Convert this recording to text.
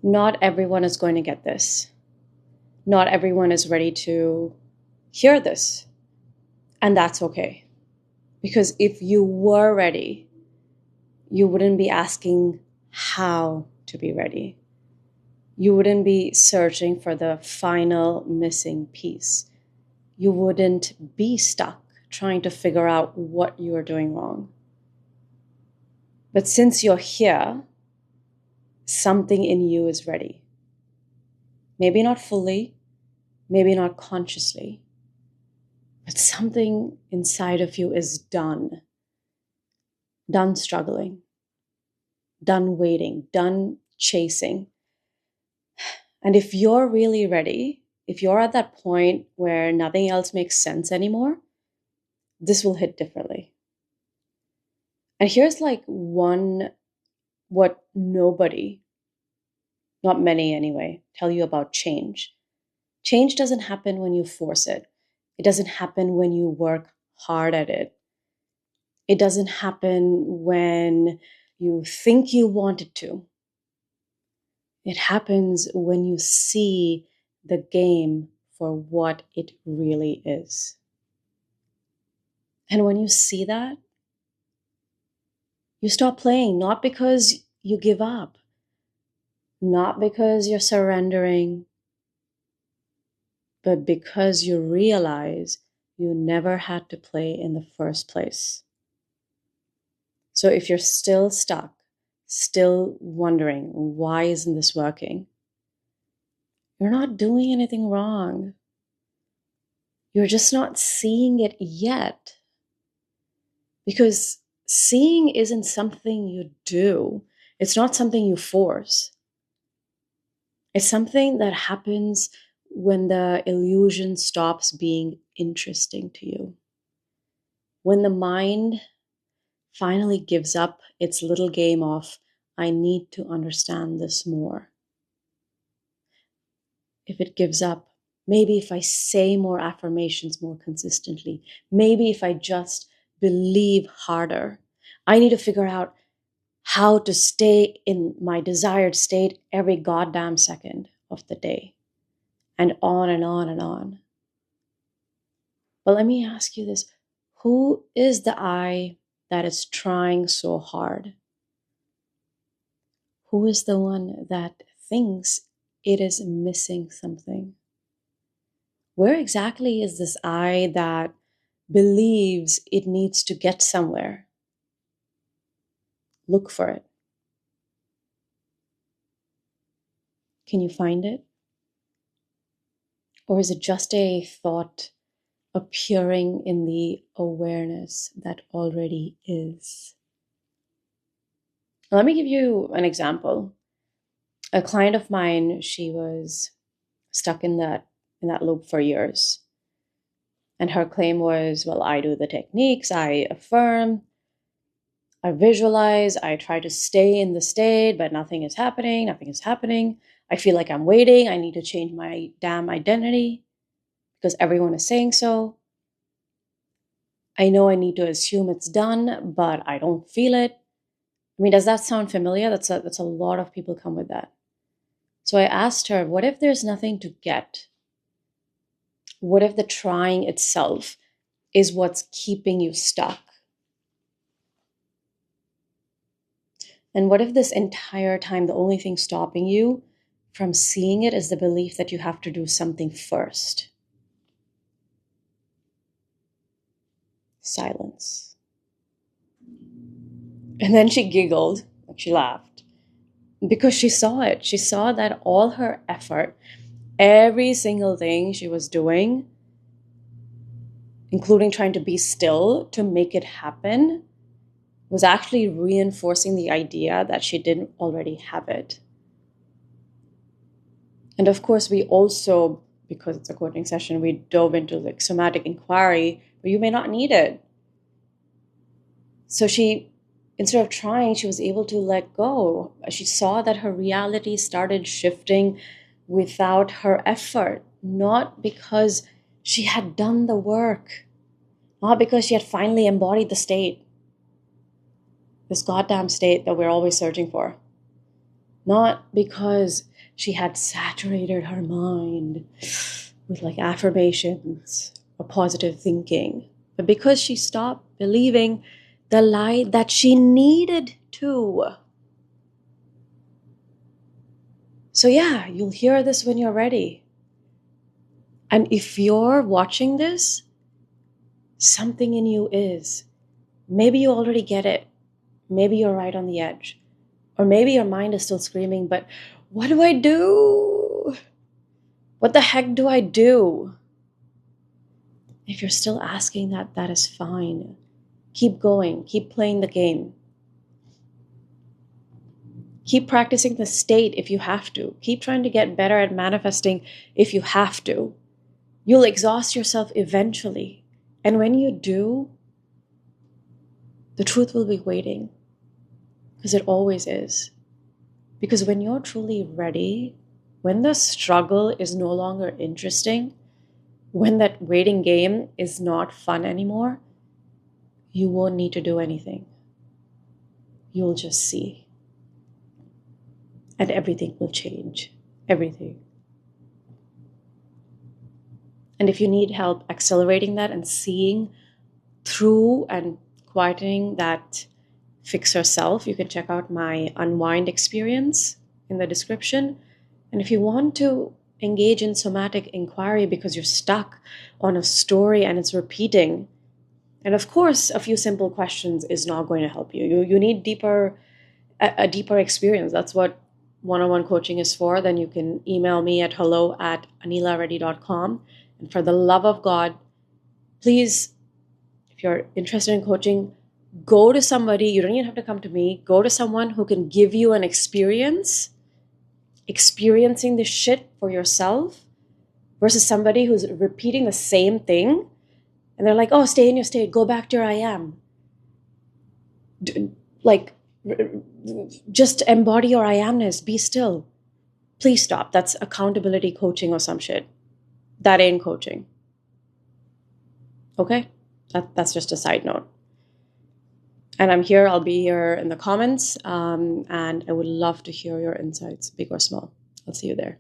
Not everyone is going to get this. Not everyone is ready to hear this. And that's okay. Because if you were ready, you wouldn't be asking how to be ready. You wouldn't be searching for the final missing piece. You wouldn't be stuck trying to figure out what you are doing wrong. But since you're here, something in you is ready. Maybe not fully, maybe not consciously, but something inside of you is done. Done struggling, done waiting, done chasing. And if you're really ready, if you're at that point where nothing else makes sense anymore, this will hit differently. And here's like what nobody, not many anyway, tell you about change. Change doesn't happen when you force it. It doesn't happen when you work hard at it. It doesn't happen when you think you want it to. It happens when you see the game for what it really is. And when you see that, you stop playing, not because you give up, not because you're surrendering, but because you realize you never had to play in the first place. So if you're still stuck, still wondering, why isn't this working? You're not doing anything wrong. You're just not seeing it yet. Because seeing isn't something you do. It's not something you force. It's something that happens when the illusion stops being interesting to you. When the mind finally gives up its little game of, I need to understand this more. If it gives up, maybe if I say more affirmations more consistently, maybe if I just believe harder, I need to figure out how to stay in my desired state every goddamn second of the day, and on and on and on. But let me ask you this. Who is the I that is trying so hard? Who is the one that thinks it is missing something? Where exactly is this I that believes it needs to get somewhere? Look for it. Can you find it? Or is it just a thought appearing in the awareness that already is? Let me give you an example. A client of mine, she was stuck in that loop for years. And her claim was, well, I do the techniques, I affirm, I visualize, I try to stay in the state, but nothing is happening, nothing is happening. I feel like I'm waiting, I need to change my damn identity because everyone is saying so. I know I need to assume it's done, but I don't feel it. I mean, does that sound familiar? That's a lot of people come with that. So I asked her, what if there's nothing to get? What if the trying itself is what's keeping you stuck? And what if this entire time, the only thing stopping you from seeing it is the belief that you have to do something first? Silence. And then she giggled, like she laughed, because she saw it. She saw that all her effort, every single thing she was doing, including trying to be still to make it happen, was actually reinforcing the idea that she didn't already have it. And of course, we also, because it's a coaching session, we dove into like somatic inquiry, but you may not need it. So she, instead of trying, she was able to let go. She saw that her reality started shifting without her effort, not because she had done the work, not because she had finally embodied the state, this goddamn state that we're always searching for. Not because she had saturated her mind with like affirmations or positive thinking, but because she stopped believing the lie that she needed to. So yeah, you'll hear this when you're ready. And if you're watching this, something in you is. Maybe you already get it. Maybe you're right on the edge. Or maybe your mind is still screaming, but what do I do? What the heck do I do? If you're still asking that, that is fine. Keep going. Keep playing the game. Keep practicing the state if you have to. Keep trying to get better at manifesting if you have to. You'll exhaust yourself eventually. And when you do, the truth will be waiting. Because it always is. Because when you're truly ready, when the struggle is no longer interesting, when that waiting game is not fun anymore, you won't need to do anything. You'll just see. And everything will change. Everything. And if you need help accelerating that and seeing through and quietening that fixer self, you can check out my unwind experience in the description. And if you want to engage in somatic inquiry because you're stuck on a story and it's repeating, and of course, a few simple questions is not going to help you. You need a deeper experience. That's what one-on-one coaching is for. Then you can email me at hello@anilareddy.com. And for the love of God, please, if you're interested in coaching, go to somebody. You don't even have to come to me. Go to someone who can give you an experience, experiencing this shit for yourself, versus somebody who's repeating the same thing. And they're like, oh, stay in your state. Go back to your I am. Just embody your I amness. Be still. Please stop. That's accountability coaching or some shit. That ain't coaching. Okay? That's just a side note. And I'm here. I'll be here in the comments. And I would love to hear your insights, big or small. I'll see you there.